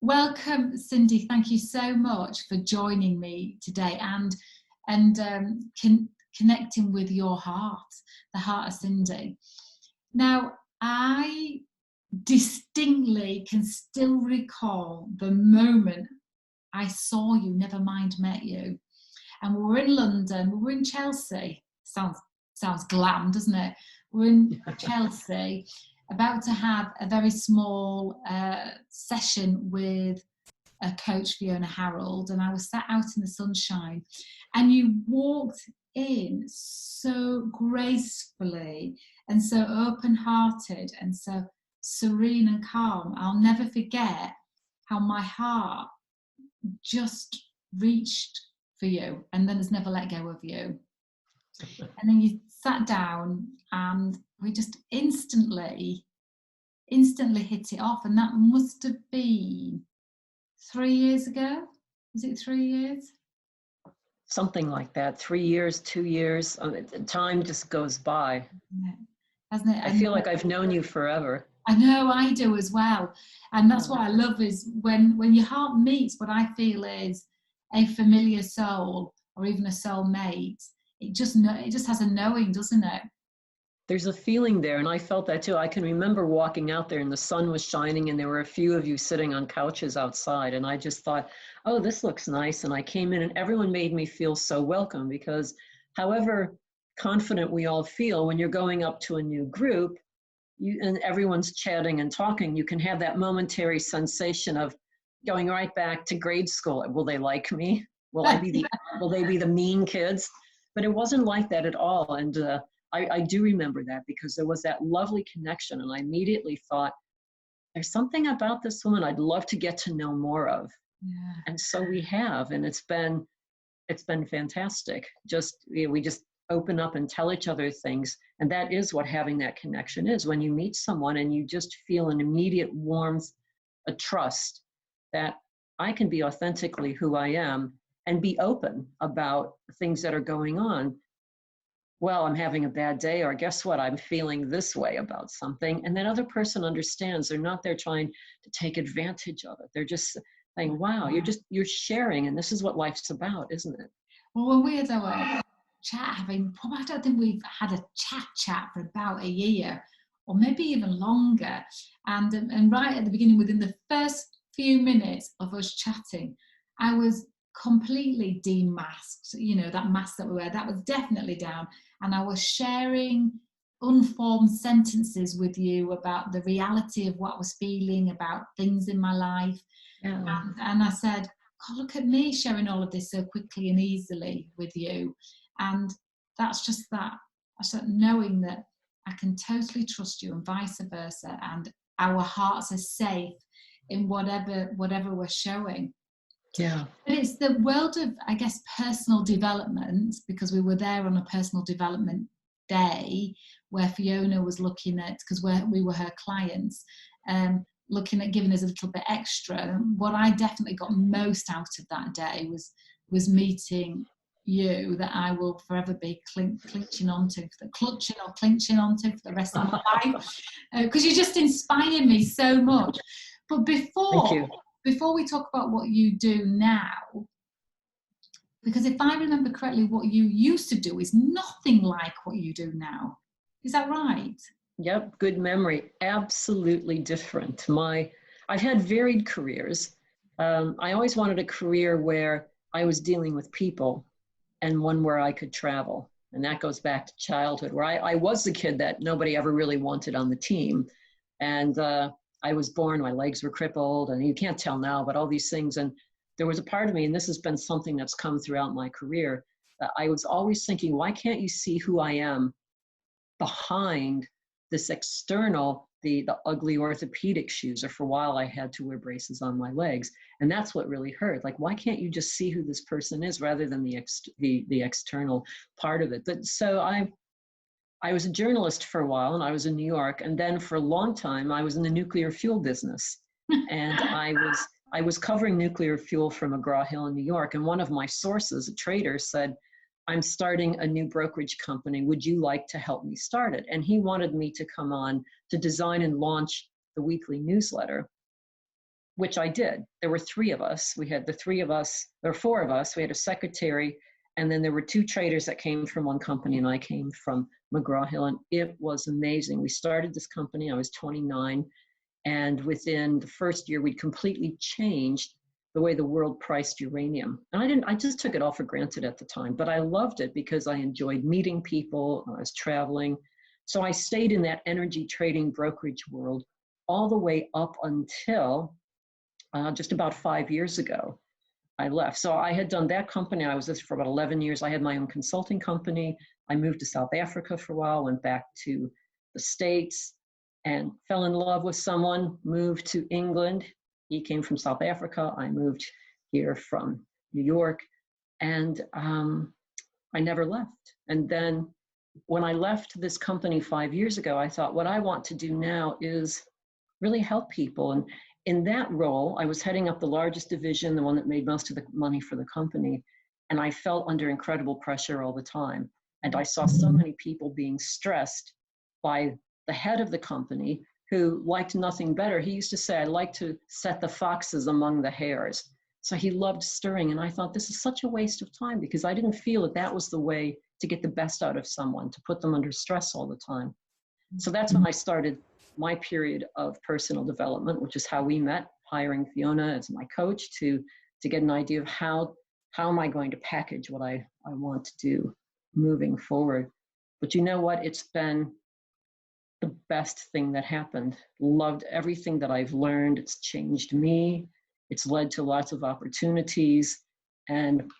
Welcome, Cindy. Thank you so much for joining me today and connecting with your heart, the heart of Cindy. Now, I distinctly can still recall the moment I saw you, never mind met you. And we were in London, we were in Chelsea. Sounds glam, doesn't it? We're in Chelsea, about to have a very small session with a coach, Fiona Harold, and I was sat out in the sunshine, and you walked in so gracefully and so open-hearted and so serene and calm. I'll never forget how my heart just reached for you and then has never let go of you. And then you sat down and we just instantly hit it off. And that must have been 3 years ago. Is it 3 years? Something like that. 3 years, 2 years. Time just goes by. Hasn't it? I feel like I've known you forever. I know, I do as well. And that's what I love is when your heart meets what I feel is a familiar soul or even a soulmate, it just has a knowing, doesn't it? There's a feeling there, and I felt that too. I can remember walking out there and the sun was shining and there were a few of you sitting on couches outside, and I just thought, oh, this looks nice. And I came in and everyone made me feel so welcome, because however confident we all feel when you're going up to a new group and everyone's chatting and talking, you can have that momentary sensation of going right back to grade school. Will they like me? Will they be the mean kids? But it wasn't like that at all. And I do remember that because there was that lovely connection, and I immediately thought, there's something about this woman I'd love to get to know more of. Yeah. And so we have, and it's been fantastic. We just open up and tell each other things, and that is what having that connection is. When you meet someone and you just feel an immediate warmth, a trust that I can be authentically who I am and be open about things that are going on. Well, I'm having a bad day, or guess what? I'm feeling this way about something. And that other person understands. They're not there trying to take advantage of it. They're just saying, wow, you're sharing, and this is what life's about, isn't it? Well, when we had our chat, I don't think we've had a chat for about a year, or maybe even longer. And right at the beginning, within the first few minutes of us chatting, I was completely demasked. You know, that mask that we wear, that was definitely down. And I was sharing unformed sentences with you about the reality of what I was feeling, about things in my life. Yeah. And I said, God, look at me sharing all of this so quickly and easily with you. And that's just that knowing that I can totally trust you and vice versa. And our hearts are safe in whatever we're showing. Yeah. But it's the world of, I guess, personal development, because we were there on a personal development day where Fiona was looking at, because we were her clients, looking at giving us a little bit extra. What I definitely got most out of that day was meeting you, that I will forever be clinching onto for the rest of my life, because you just inspire me so much. But before we talk about what you do now, because if I remember correctly, what you used to do is nothing like what you do now. Is that right? Yep, good memory. Absolutely different. I've had varied careers. I always wanted a career where I was dealing with people, and one where I could travel. And that goes back to childhood, where I was the kid that nobody ever really wanted on the team. And I was born, my legs were crippled, and you can't tell now, but all these things. And there was a part of me, and this has been something that's come throughout my career, that I was always thinking, why can't you see who I am behind this external, the ugly orthopedic shoes? Or for a while I had to wear braces on my legs, and that's what really hurt. Like, why can't you just see who this person is rather than the external part of it? So I was a journalist for a while, and I was in New York, and then for a long time I was in the nuclear fuel business. And I was covering nuclear fuel from McGraw-Hill in New York, and one of my sources, a trader, said, I'm starting a new brokerage company. Would you like to help me start it? And he wanted me to come on to design and launch the weekly newsletter. which I did. There were three of us. We had the three of us, there were four of us. We had a secretary, and then there were two traders that came from one company, and I came from McGraw-Hill, and it was amazing. We started this company, I was 29, and within the first year, we'd completely changed the way the world priced uranium. And I just took it all for granted at the time, but I loved it because I enjoyed meeting people, I was traveling. So I stayed in that energy trading brokerage world all the way up until just about 5 years ago, I left. So I had done that company. I was this for about 11 years. I had my own consulting company. I moved to South Africa for a while, went back to the States and fell in love with someone, moved to England. He came from South Africa. I moved here from New York, and I never left. And then when I left this company 5 years ago, I thought what I want to do now is really help people. And in that role, I was heading up the largest division, the one that made most of the money for the company. And I felt under incredible pressure all the time. And I saw so many people being stressed by the head of the company who liked nothing better. He used to say, I like to set the foxes among the hares. So he loved stirring. And I thought, this is such a waste of time, because I didn't feel that that was the way to get the best out of someone, to put them under stress all the time. So that's when I started my period of personal development, which is how we met, hiring Fiona as my coach to get an idea of how am I going to package what I want to do moving forward. But you know what? It's been the best thing that happened. Loved everything that I've learned. It's changed me. It's led to lots of opportunities. And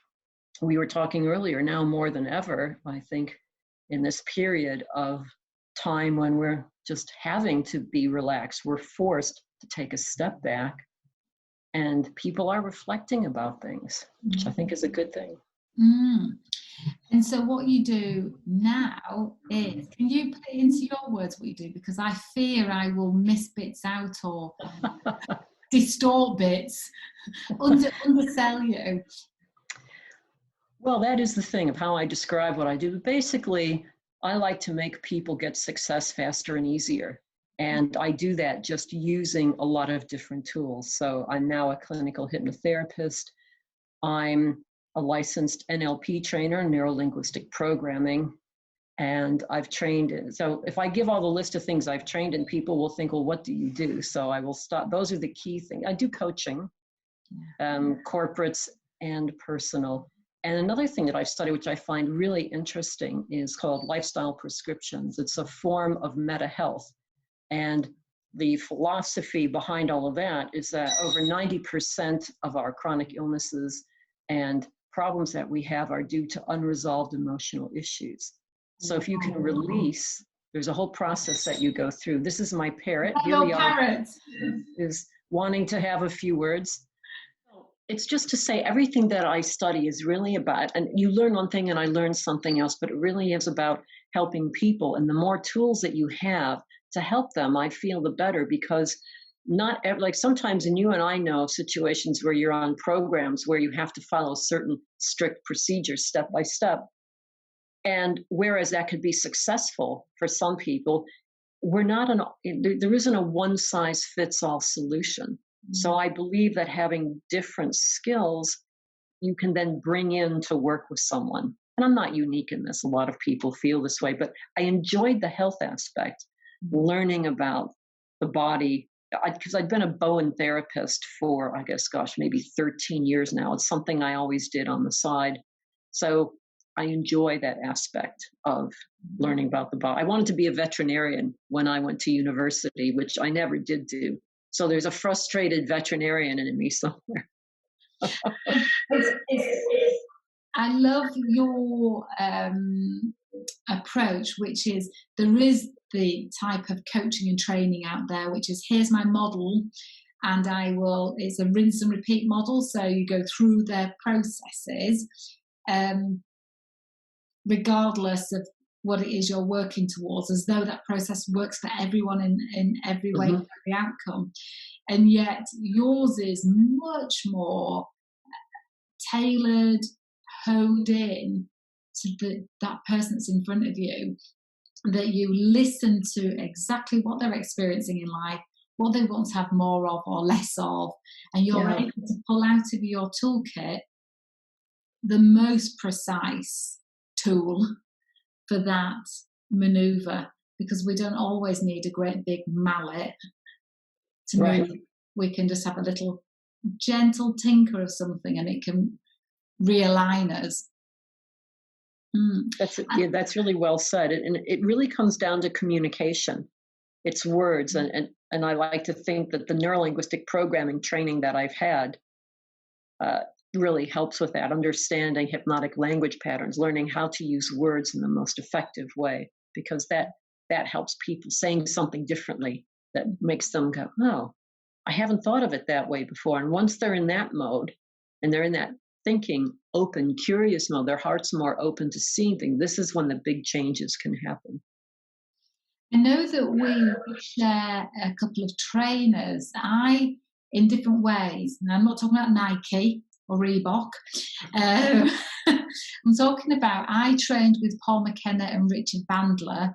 we were talking earlier, now more than ever, I think, in this period of time when we're just having to be relaxed, we're forced to take a step back, and people are reflecting about things, which I think is a good thing. And so what you do now is, can you put it into your words what you do? Because I fear I will miss bits out or distort bits, undersell you. Well, that is the thing of how I describe what I do. Basically, I like to make people get success faster and easier. And I do that just using a lot of different tools. So I'm now a clinical hypnotherapist. I'm a licensed NLP trainer, neuro-linguistic programming, and I've trained in. So if I give all the list of things I've trained in, people will think, well, what do you do? So I will stop. Those are the key things. I do coaching, corporates and personal. And another thing that I've studied, which I find really interesting, is called lifestyle prescriptions. It's a form of meta health. And the philosophy behind all of that is that over 90% of our chronic illnesses and problems that we have are due to unresolved emotional issues. So if you can release, there's a whole process that you go through. This is my parrot. Hello, parrot. Is wanting to have a few words. It's just to say everything that I study is really about, and you learn one thing and I learn something else, but it really is about helping people. And the more tools that you have to help them, I feel the better, because not like sometimes, and you and I know of situations where you're on programs where you have to follow certain strict procedures step by step. And whereas that could be successful for some people, there isn't a one size fits all solution. So I believe that having different skills, you can then bring in to work with someone. And I'm not unique in this. A lot of people feel this way, but I enjoyed the health aspect, learning about the body, because I'd been a Bowen therapist for, I guess, maybe 13 years now. It's something I always did on the side. So I enjoy that aspect of learning about the body. I wanted to be a veterinarian when I went to university, which I never did do. So there's a frustrated veterinarian in me somewhere. I love your approach, which is there is the type of coaching and training out there, which is here's my model, and it's a rinse and repeat model. So you go through their processes, regardless of what it is you're working towards, as though that process works for everyone in every way, every outcome. And yet yours is much more tailored, honed in to that person that's in front of you, that you listen to exactly what they're experiencing in life, what they want to have more of or less of, and you're able to pull out of your toolkit the most precise tool for that maneuver, because we don't always need a great big mallet to move. We can just have a little gentle tinker of something and it can realign us. That's really well said. And it really comes down to communication. It's words. And I like to think that the neurolinguistic programming training that I've had really helps with that, understanding hypnotic language patterns, learning how to use words in the most effective way, because that helps people saying something differently that makes them go, oh, I haven't thought of it that way before. And once they're in that mode and they're in that thinking, open, curious mode, their heart's more open to seeing things, this is when the big changes can happen. I know that we share a couple of trainers, in different ways, and I'm not talking about Nike or Reebok. I'm talking about, I trained with Paul McKenna and Richard Bandler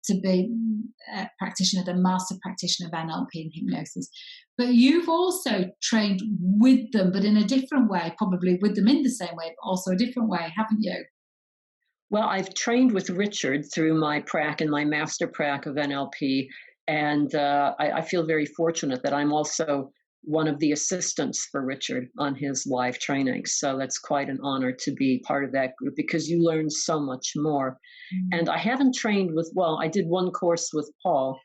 to be a practitioner, the master practitioner of NLP and hypnosis. But you've also trained with them, but in a different way, probably with them in the same way, but also a different way, haven't you? Well, I've trained with Richard through my prac and my master prac of NLP, and I feel very fortunate that I'm also one of the assistants for Richard on his live training. So that's quite an honor to be part of that group, because you learn so much more. And I haven't trained with, I did one course with Paul,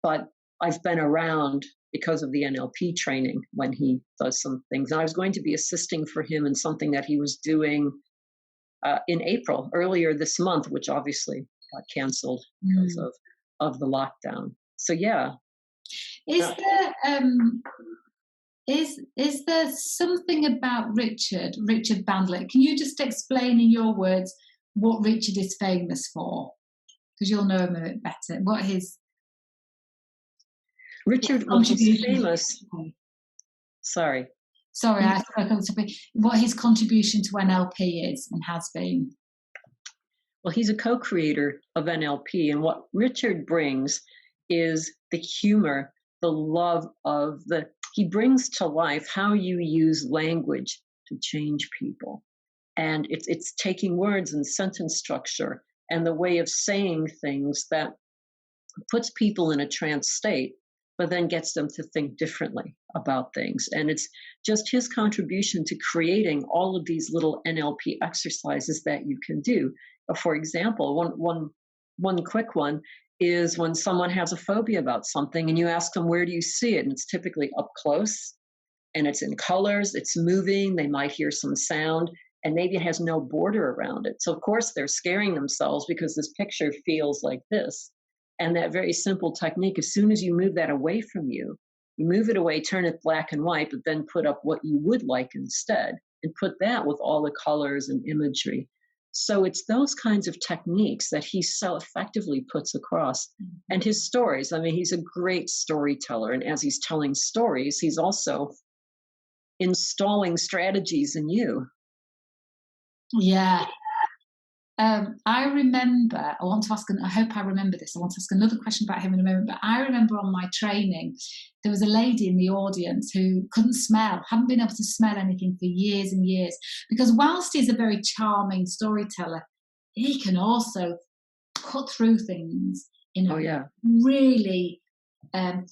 but I've been around because of the NLP training when he does some things. And I was going to be assisting for him in something that he was doing in April, earlier this month, which obviously got canceled because of the lockdown. So, yeah. Is there something about Richard Bandler? Can you just explain in your words what Richard is famous for? Because you'll know him a bit better. He's famous. Sorry, I spoke on something. What his contribution to NLP is and has been. Well, he's a co-creator of NLP, and what Richard brings is the humor, the love of he brings to life how you use language to change people. And it's taking words and sentence structure and the way of saying things that puts people in a trance state, but then gets them to think differently about things. And it's just his contribution to creating all of these little NLP exercises that you can do. For example, one quick one is when someone has a phobia about something and you ask them, where do you see it? And it's typically up close and it's in colors, it's moving, they might hear some sound, and maybe it has no border around it. So of course they're scaring themselves because this picture feels like this. And that very simple technique, as soon as you move that away from you, you move it away, turn it black and white, but then put up what you would like instead, and put that with all the colors and imagery. So it's those kinds of techniques that he so effectively puts across. And his stories, I mean, he's a great storyteller. And as he's telling stories, he's also installing strategies in you. Yeah. I remember, I hope I remember this, I want to ask another question about him in a moment, but I remember on my training, there was a lady in the audience who couldn't smell, hadn't been able to smell anything for years and years, because whilst he's a very charming storyteller, he can also cut through things in a really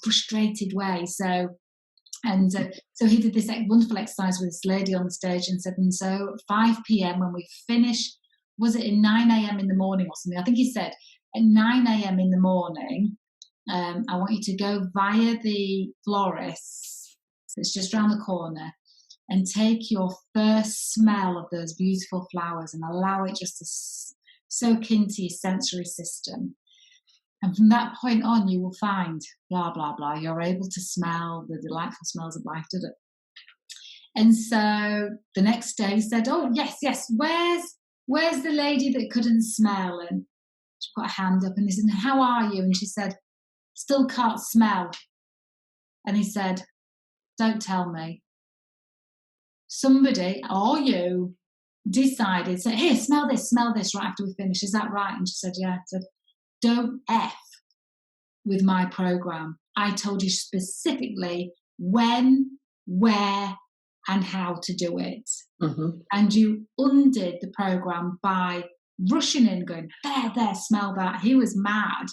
frustrated way. So he did this wonderful exercise with this lady on the stage and said, and so 5 p.m. when we finish, was it in 9 a.m. in the morning or something? I think he said at 9 a.m. in the morning, I want you to go via the florist, so it's just around the corner, and take your first smell of those beautiful flowers and allow it just to soak into your sensory system. And from that point on, you will find blah, blah, blah. You're able to smell the delightful smells of life, did it? And so the next day he said, oh, yes, where's the lady that couldn't smell? And she put her hand up and he said, how are you? And she said, still can't smell. And he said, don't tell me. Somebody, or you, decided, said, here, smell this right after we finish. Is that right? And she said, yeah. I said, don't F with my program. I told you specifically when, where, and how to do it. Mm-hmm. And you undid the program by rushing in, going, there, smell that. He was mad.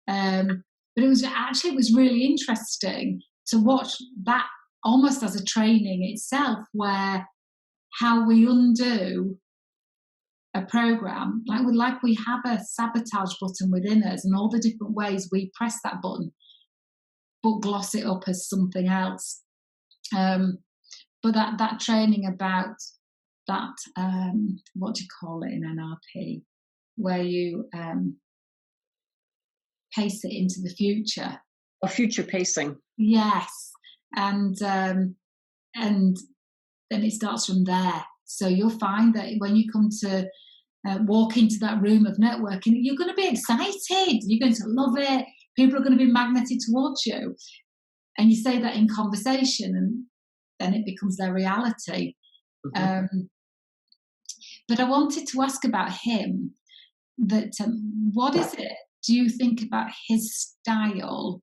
But it was really interesting to watch that almost as a training itself, where how we undo a program, like we have a sabotage button within us, and all the different ways we press that button, but gloss it up as something else. But that training about that, what do you call it in NLP, where you pace it into the future. A future pacing. Yes, and then it starts from there. So you'll find that when you come to walk into that room of networking, you're going to be excited. You're going to love it. People are going to be magneted towards you. And you say that in conversation, and then it becomes their reality. Mm-hmm. But I wanted to ask about him, that what is it, do you think, about his style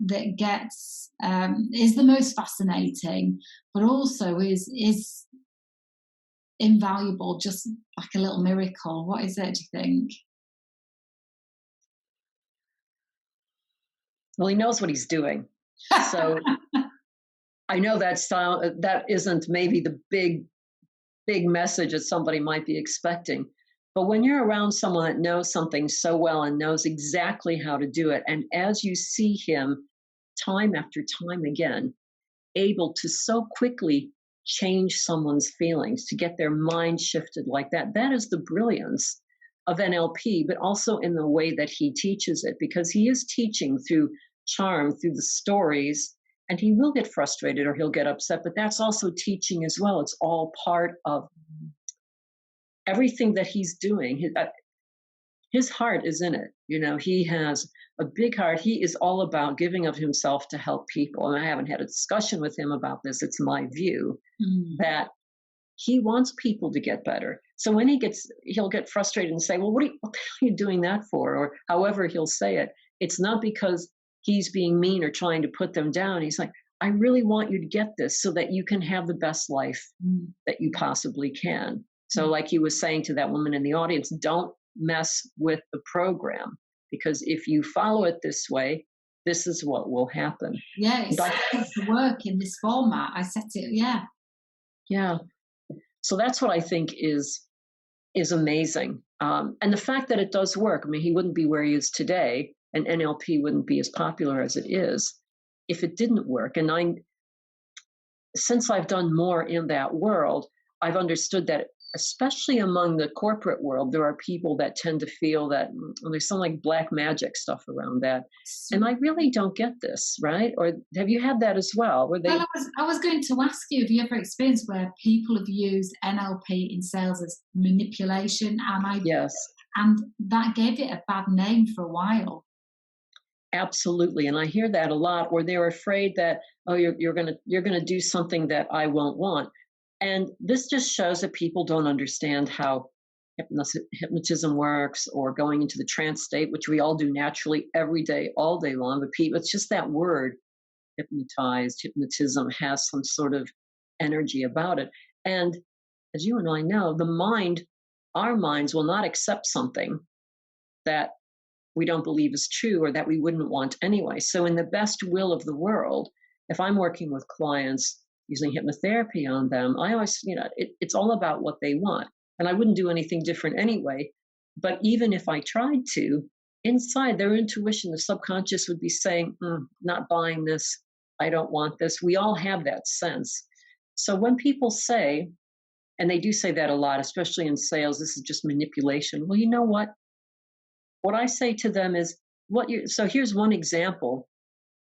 that gets is the most fascinating, but also is invaluable, just like a little miracle? What is it, do you think? Well, he knows what he's doing. So I know that style, that isn't maybe the big message that somebody might be expecting. But when you're around someone that knows something so well and knows exactly how to do it, and as you see him time after time again, able to so quickly change someone's feelings, to get their mind shifted like that, that is the brilliance of NLP, but also in the way that he teaches it, because he is teaching through charm, through the stories, and he will get frustrated or he'll get upset, but that's also teaching as well. It's all part of everything that he's doing. His heart is in it. You know, he has a big heart. He is all about giving of himself to help people. And I haven't had a discussion with him about this. It's my view that he wants people to get better. So when he'll get frustrated and say, well, what the hell are you doing that for? Or however he'll say it. It's not because he's being mean or trying to put them down. He's like, I really want you to get this so that you can have the best life that you possibly can. So like he was saying to that woman in the audience, don't mess with the program, because if you follow it this way, this is what will happen. Yeah, it's supposed to work in this format. I set it, yeah. So that's what I think is amazing. And the fact that it does work. I mean, he wouldn't be where he is today, and NLP wouldn't be as popular as it is if it didn't work. And since I've done more in that world, I've understood that especially among the corporate world, there are people that tend to feel that there's some like black magic stuff around that. And I really don't get this, right? Or have you had that as well? Well, I was going to ask you, have you ever experienced where people have used NLP in sales as manipulation? Yes. And that gave it a bad name for a while. Absolutely. And I hear that a lot, or they're afraid that, oh, you're gonna do something that I won't want. And this just shows that people don't understand how hypnotism works, or going into the trance state, which we all do naturally every day, all day long. But people, it's just that word, hypnotized, hypnotism has some sort of energy about it. And as you and I know, our minds will not accept something that we don't believe is true or that we wouldn't want anyway. So in the best will of the world, if I'm working with clients using hypnotherapy on them, I always, it's all about what they want. And I wouldn't do anything different anyway. But even if I tried to, inside their intuition, the subconscious would be saying, not buying this, I don't want this. We all have that sense. So when people say, and they do say that a lot, especially in sales, this is just manipulation. Well, you know what? What I say to them is, so here's one example.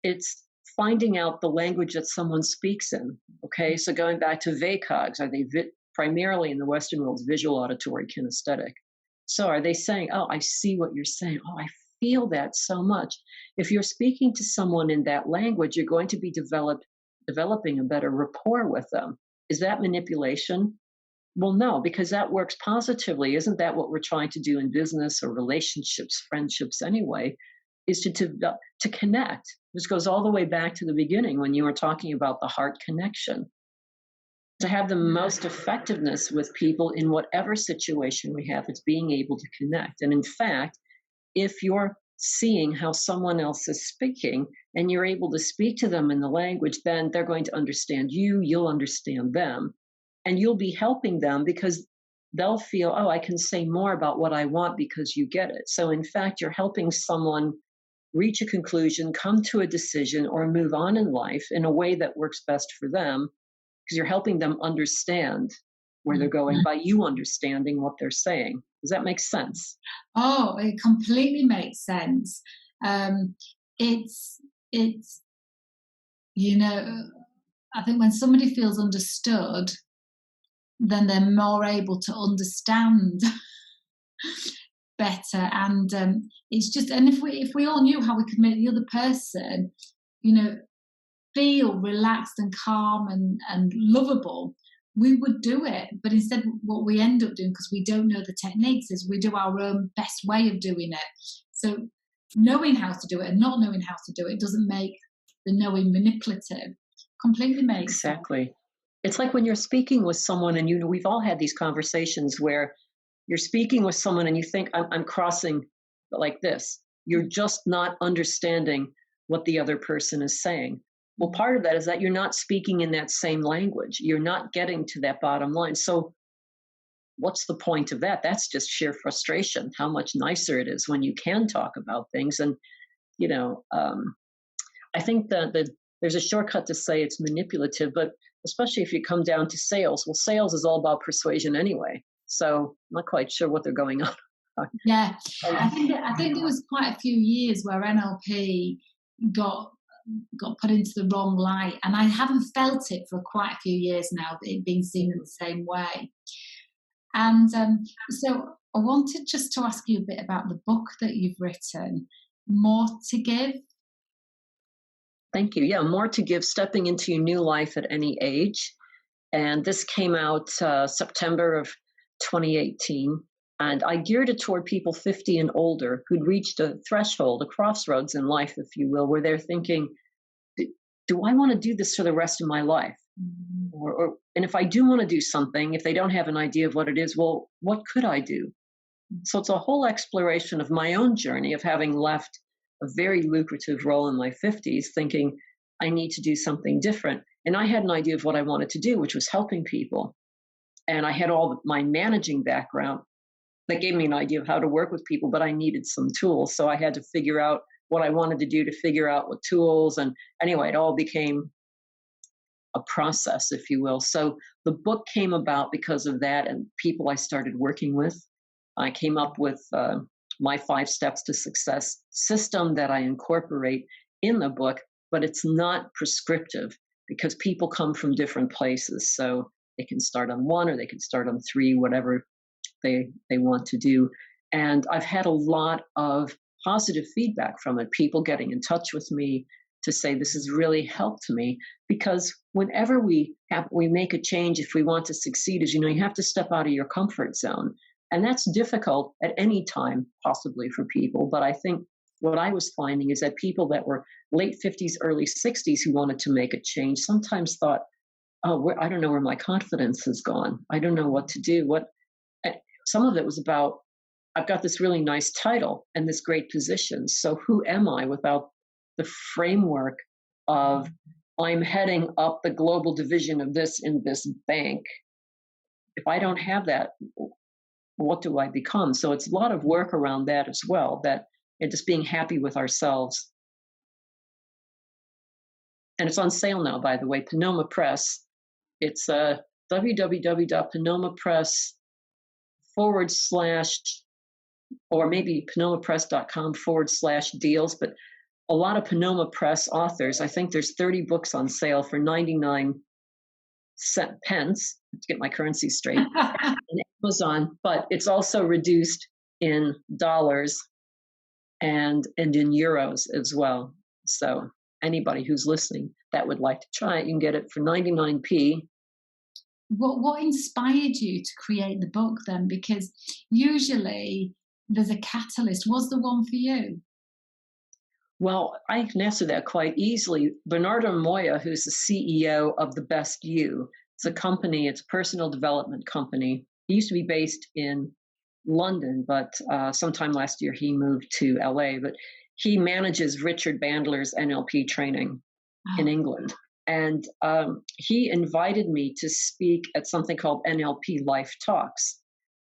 It's finding out the language that someone speaks in. Okay, so going back to VACOGs, are they primarily in the Western world, visual, auditory, kinesthetic? So are they saying, oh, I see what you're saying. Oh, I feel that so much. If you're speaking to someone in that language, you're going to be developing a better rapport with them. Is that manipulation? Well, no, because that works positively. Isn't that what we're trying to do in business or relationships, friendships anyway? is to connect. This goes all the way back to the beginning when you were talking about the heart connection. To have the most effectiveness with people in whatever situation we have, it's being able to connect. And in fact, if you're seeing how someone else is speaking and you're able to speak to them in the language, then they're going to understand you, you'll understand them, and you'll be helping them because they'll feel, oh, I can say more about what I want because you get it. So in fact, you're helping someone reach a conclusion, come to a decision, or move on in life in a way that works best for them, because you're helping them understand where they're going by you understanding what they're saying. Does that make sense? Oh, it completely makes sense. It's you know, I think when somebody feels understood, then they're more able to understand better. And it's just, and if we all knew how we could make the other person, you know, feel relaxed and calm and lovable, we would do it. But instead, what we end up doing, because we don't know the techniques, is we do our own best way of doing it. So knowing how to do it and not knowing how to do it doesn't make the knowing manipulative. Completely makes Exactly. Sense. It's like when you're speaking with someone, and we've all had these conversations where you're speaking with someone and you think, I'm crossing like this. You're just not understanding what the other person is saying. Well, part of that is that you're not speaking in that same language. You're not getting to that bottom line. So what's the point of that? That's just sheer frustration. How much nicer it is when you can talk about things. And, I think that there's a shortcut to say it's manipulative, but especially if you come down to sales, well, sales is all about persuasion anyway. So I'm not quite sure what they're going on. Yeah, I think there was quite a few years where NLP got put into the wrong light, and I haven't felt it for quite a few years now, that it being seen in the same way. And so I wanted just to ask you a bit about the book that you've written, More to Give. Thank you. Yeah, More to Give, Stepping into Your New Life at Any Age. And this came out September of 2018. And I geared it toward people 50 and older who'd reached a threshold, a crossroads in life, if you will, where they're thinking, do I want to do this for the rest of my life? And if I do want to do something, if they don't have an idea of what it is, well, what could I do? So it's a whole exploration of my own journey of having left a very lucrative role in my 50s, thinking I need to do something different. And I had an idea of what I wanted to do, which was helping people. And I had all my managing background that gave me an idea of how to work with people, but I needed some tools. So I had to figure out what I wanted to do to figure out what tools. And anyway, it all became a process, if you will. So the book came about because of that and people I started working with. I came up with my 5 steps to success system that I incorporate in the book, but it's not prescriptive because people come from different places. So they can start on 1 or they can start on 3, whatever they want to do. And I've had a lot of positive feedback from it, people getting in touch with me to say this has really helped me, because whenever we make a change, if we want to succeed, as you have to step out of your comfort zone. And that's difficult at any time, possibly for people. But I think what I was finding is that people that were late 50s, early 60s who wanted to make a change sometimes thought, oh, I don't know where my confidence has gone. I don't know what to do. Some of it was about, I've got this really nice title and this great position. So who am I without the framework of I'm heading up the global division of this in this bank? If I don't have that, what do I become? So it's a lot of work around that as well, and just being happy with ourselves. And it's on sale now, by the way, Panoma Press. It's www.panomapress/ or maybe panomapress.com/deals. But a lot of Panoma Press authors, I think there's 30 books on sale for 99 pence, to get my currency straight, on Amazon, but it's also reduced in dollars and in euros as well. So anybody who's listening that would like to try it, you can get it for 99p. What inspired you to create the book then? Because usually there's a catalyst. Was there one for you? Well, I can answer that quite easily. Bernardo Moya, who's the CEO of The Best You, it's a company, it's a personal development company. He used to be based in London, but sometime last year he moved to LA. But he manages Richard Bandler's NLP training in Oh, England. And he invited me to speak at something called NLP Life Talks.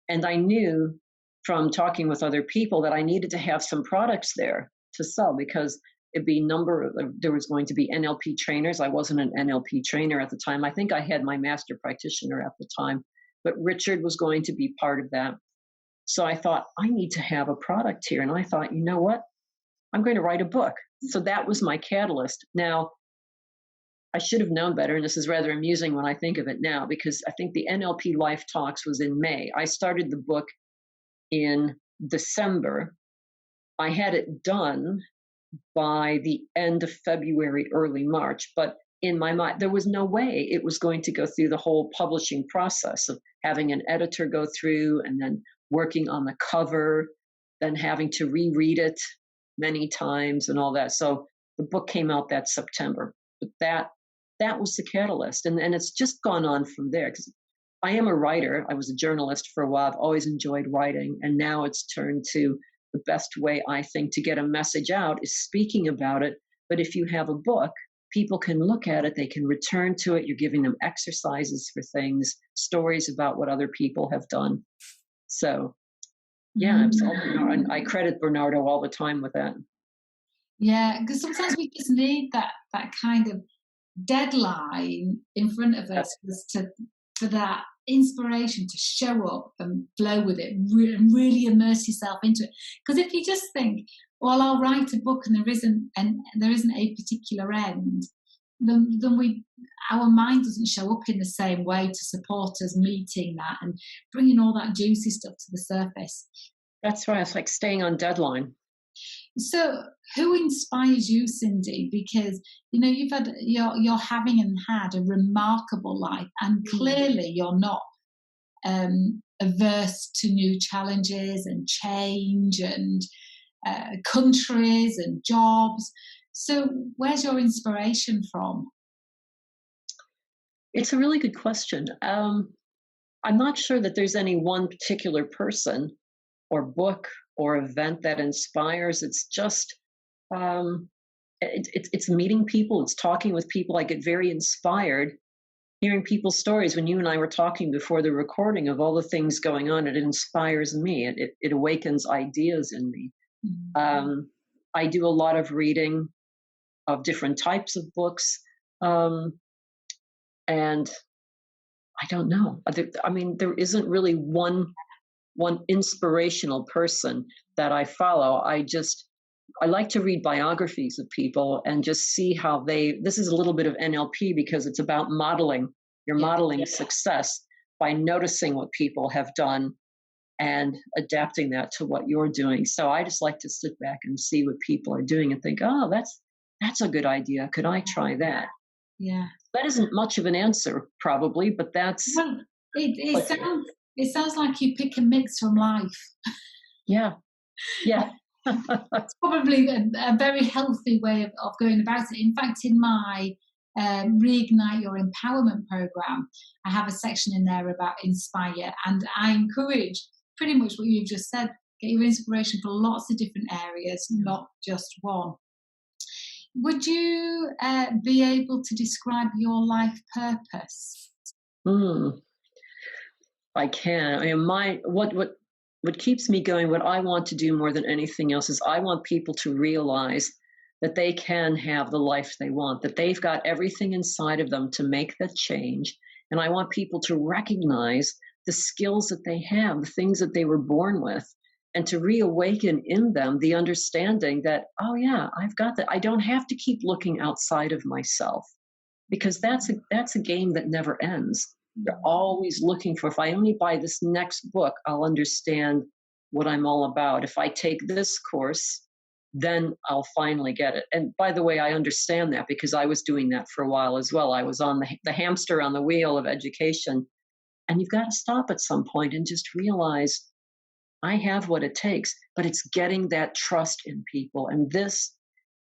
And I knew from talking with other people that I needed to have some products there to sell because there was going to be NLP trainers. I wasn't an NLP trainer at the time. I think I had my master practitioner at the time, but Richard was going to be part of that. So I thought, I need to have a product here. And I thought, you know what? I'm going to write a book. So that was my catalyst. Now, I should have known better, and this is rather amusing when I think of it now, because I think the NLP Life Talks was in May. I started the book in December. I had it done by the end of February, early March, but in my mind, there was no way it was going to go through the whole publishing process of having an editor go through and then working on the cover, then having to reread it many times and all that. So the book came out that September, but that was the catalyst. And it's just gone on from there because I am a writer. I was a journalist for a while. I've always enjoyed writing. And now it's turned to the best way, I think, to get a message out is speaking about it. But if you have a book, people can look at it. They can return to it. You're giving them exercises for things, stories about what other people have done. So, yeah, and I credit Bernardo all the time with that. yeah, because sometimes we just need that kind of deadline in front of us for that inspiration to show up and flow with it and really immerse yourself into it. Because if you just think, well, I'll write a book and there isn't a particular end, then our mind doesn't show up in the same way to support us meeting that and bringing all that juicy stuff to the surface. That's right. It's like staying on deadline. So, who inspires you, Cindy? Because you're having and had a remarkable life, and clearly you're not averse to new challenges and change and countries and jobs. So, where's your inspiration from? It's a really good question. I'm not sure that there's any one particular person or book or event that inspires. It's just it's meeting people, it's talking with people. I get very inspired hearing people's stories. When you and I were talking before the recording of all the things going on, it inspires me. It awakens ideas in me. Mm-hmm. I do a lot of reading of different types of books, and I don't know. I mean, there isn't really one inspirational person that I follow. I like to read biographies of people and just see how this is a little bit of NLP because it's about modeling. You're modeling success by noticing what people have done and adapting that to what you're doing. So I just like to sit back and see what people are doing and think, oh, that's a good idea. Could I try that? Yeah. That isn't much of an answer, probably, but that's... Well, it sounds like you pick a mix from life. Yeah. It's probably a very healthy way of going about it. In fact, in my Reignite Your Empowerment program, I have a section in there about inspire, and I encourage pretty much what you've just said. Get your inspiration for lots of different areas, not just one. Would you be able to describe your life purpose? I can. I mean, what keeps me going, what I want to do more than anything else is I want people to realize that they can have the life they want, that they've got everything inside of them to make that change. And I want people to recognize the skills that they have, the things that they were born with, and to reawaken in them the understanding that, oh yeah, I've got that. I don't have to keep looking outside of myself because that's a game that never ends. You're always looking for, if I only buy this next book, I'll understand what I'm all about. If I take this course, then I'll finally get it. And by the way, I understand that because I was doing that for a while as well. I was on the hamster on the wheel of education. And you've got to stop at some point and just realize I have what it takes, but it's getting that trust in people. And this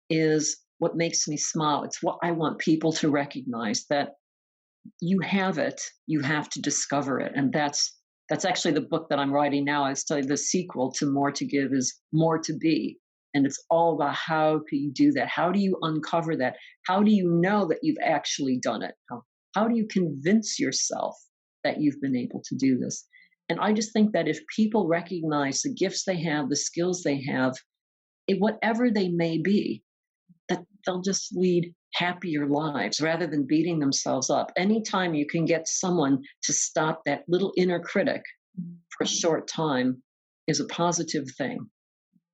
is what makes me smile. It's what I want people to recognize, that you have it, you have to discover it. And that's actually the book that I'm writing now. I study the sequel to More to Give is More to Be. And it's all about how can you do that? How do you uncover that? How do you know that you've actually done it? How do you convince yourself that you've been able to do this? And I just think that if people recognize the gifts they have, the skills they have, whatever they may be, that they'll just lead happier lives rather than beating themselves up. Anytime you can get someone to stop that little inner critic for a short time is a positive thing.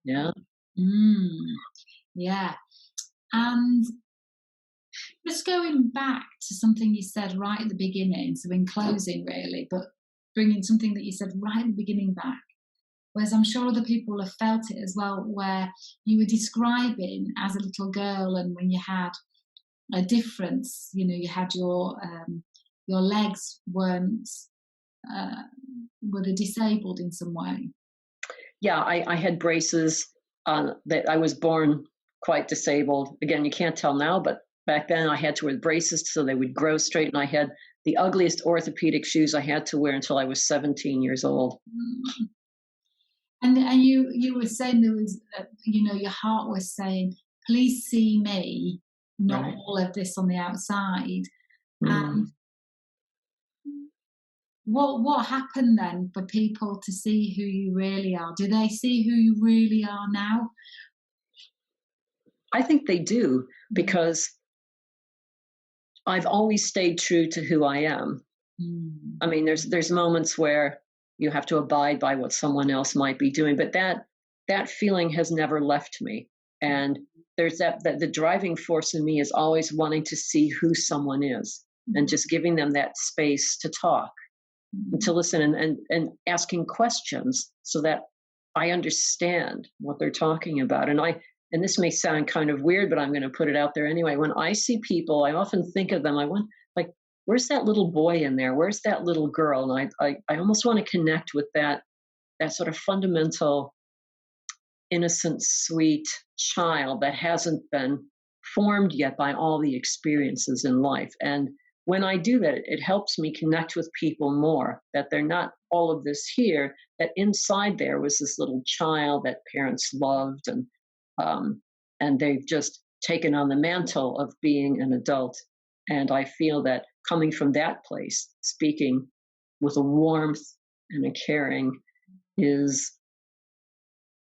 Yeah. Yeah. And just going back to something you said right at the beginning, so in closing really, but bringing something that you said right at the beginning back, whereas I'm sure other people have felt it as well, where you were describing as a little girl and when you had a difference, you had your legs were they disabled in some way? Yeah, I had braces that I was born quite disabled. Again, you can't tell now, but back then I had to wear braces so they would grow straight, and I had the ugliest orthopedic shoes I had to wear until I was 17 years old. And you were saying there was, your heart was saying, please see me, not Right. all of this on the outside. And what happened then for people to see who you really are? Do they see who you really are now? I think they do, because I've always stayed true to who I am. I mean, there's moments where you have to abide by what someone else might be doing, but that feeling has never left me. And there's that the driving force in me is always wanting to see who someone is and just giving them that space to talk and to listen and asking questions so that I understand what they're talking about. And this may sound kind of weird, but I'm going to put it out there anyway. When I see people, I often think of them, where's that little boy in there? Where's that little girl? And I almost want to connect with that sort of fundamental, innocent, sweet child that hasn't been formed yet by all the experiences in life. And when I do that, it helps me connect with people more, that they're not all of this here, that inside there was this little child that parents loved, and they've just taken on the mantle of being an adult. And I feel that coming from that place, speaking with a warmth and a caring is,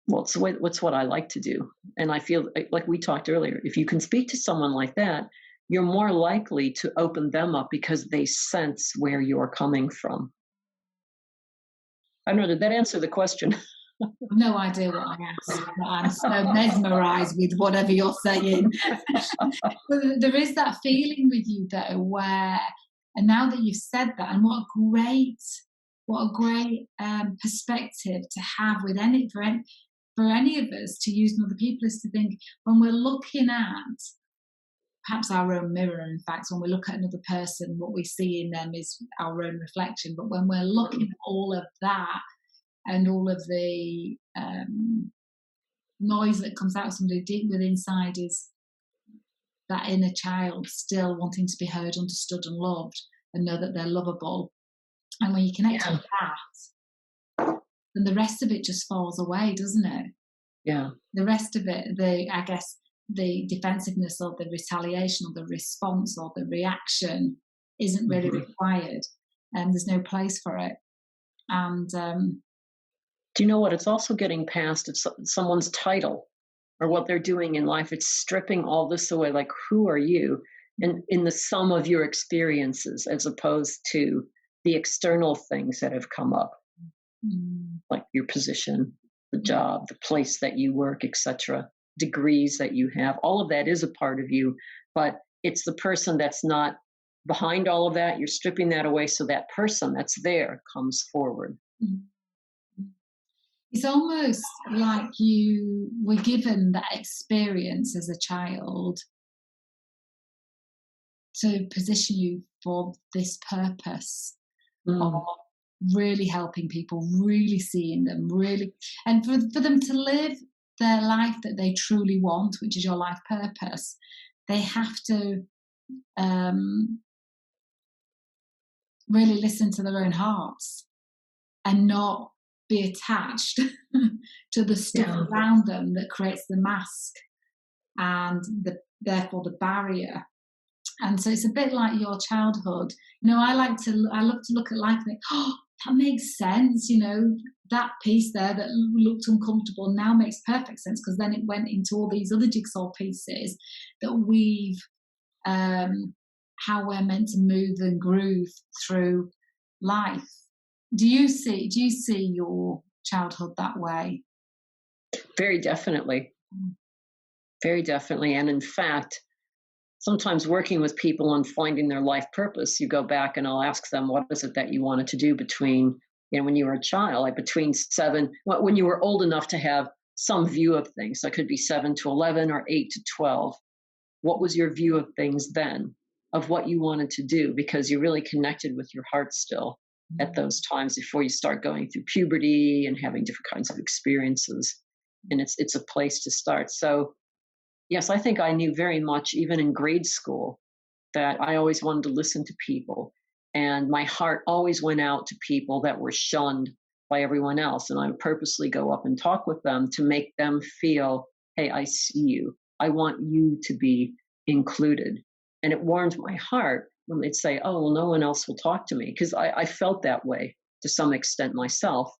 what's what I like to do. And I feel like we talked earlier, if you can speak to someone like that, you're more likely to open them up because they sense where you're coming from. I don't know, did that answer the question? No idea what I asked, but I'm so mesmerized with whatever you're saying. But there is that feeling with you though, where, and now that you've said that, and what a great perspective to have with for any of us to use in other people, is to think when we're looking at perhaps our own mirror, in fact, when we look at another person, what we see in them is our own reflection. But when we're looking at all of that, and all of the noise that comes out of somebody deep within inside, is that inner child still wanting to be heard, understood and loved, and know that they're lovable. And when you connect with that, then the rest of it just falls away, doesn't it? Yeah. The rest of it, I guess the defensiveness or the retaliation or the response or the reaction isn't really required, and there's no place for it. And do you know what? It's also getting past someone's title or what they're doing in life. It's stripping all this away. Like, who are you? And in the sum of your experiences, as opposed to the external things that have come up, like your position, the job, the place that you work, etc., degrees that you have. All of that is a part of you, but it's the person that's not behind all of that. You're stripping that away so that person that's there comes forward. It's almost like you were given that experience as a child to position you for this purpose of really helping people, really seeing them, really, and for them to live their life that they truly want, which is your life purpose, they have to really listen to their own hearts and not be attached to the stuff around them that creates the mask and therefore the barrier. And so it's a bit like your childhood. I love to look at life and think, oh, that makes sense. That piece there that looked uncomfortable now makes perfect sense, because then it went into all these other jigsaw pieces that weave how we're meant to move and groove through life. Do you see your childhood that way? Very definitely. Very definitely. And in fact, sometimes working with people on finding their life purpose, you go back and I'll ask them, what is it that you wanted to do between, when you were a child, like between when you were old enough to have some view of things. That could be 7 to 11 or 8 to 12. What was your view of things then, of what you wanted to do? Because you're really connected with your heart still at those times before you start going through puberty and having different kinds of experiences. And it's a place to start. So yes, I think I knew very much, even in grade school, that I always wanted to listen to people. And my heart always went out to people that were shunned by everyone else. And I would purposely go up and talk with them to make them feel, hey, I see you. I want you to be included. And it warmed my heart when they'd say, oh, well, no one else will talk to me. Because I felt that way to some extent myself.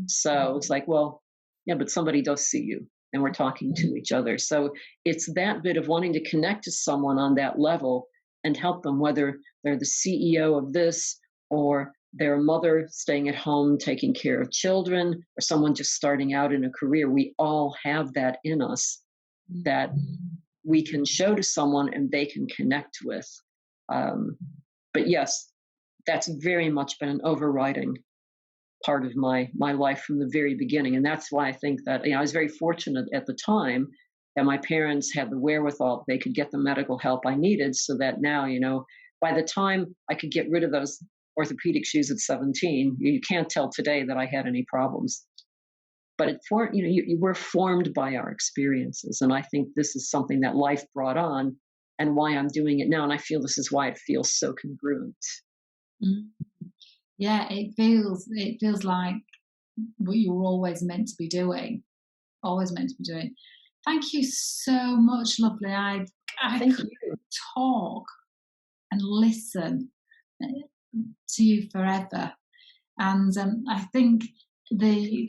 So it's like, well, yeah, but somebody does see you. And we're talking to each other. So it's that bit of wanting to connect to someone on that level and help them, whether they're the CEO of this or their mother staying at home taking care of children, or someone just starting out in a career. We all have that in us that we can show to someone and they can connect with. But yes, that's very much been an overriding part of my life from the very beginning. And that's why I think that, I was very fortunate at the time that my parents had the wherewithal. They could get the medical help I needed, so that now, by the time I could get rid of those orthopedic shoes at 17, you can't tell today that I had any problems. But we're formed by our experiences. And I think this is something that life brought on and why I'm doing it now. And I feel this is why it feels so congruent. Mm-hmm. Yeah, it feels like what you were always meant to be doing. Thank you so much, lovely. I could talk and listen to you forever. And I think the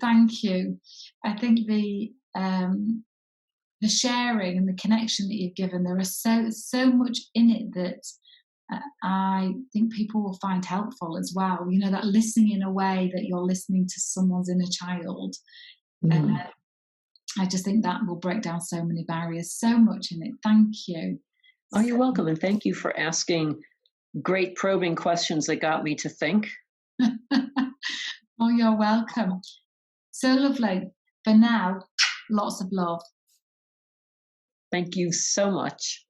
sharing and the connection that you've given, there is so much in it that I think people will find helpful as well. That listening in a way that you're listening to someone's inner child. I just think that will break down so many barriers, so much in it. Thank you. Oh, you're welcome. And thank you for asking great probing questions that got me to think. Oh, you're welcome. So lovely. For now, lots of love. Thank you so much.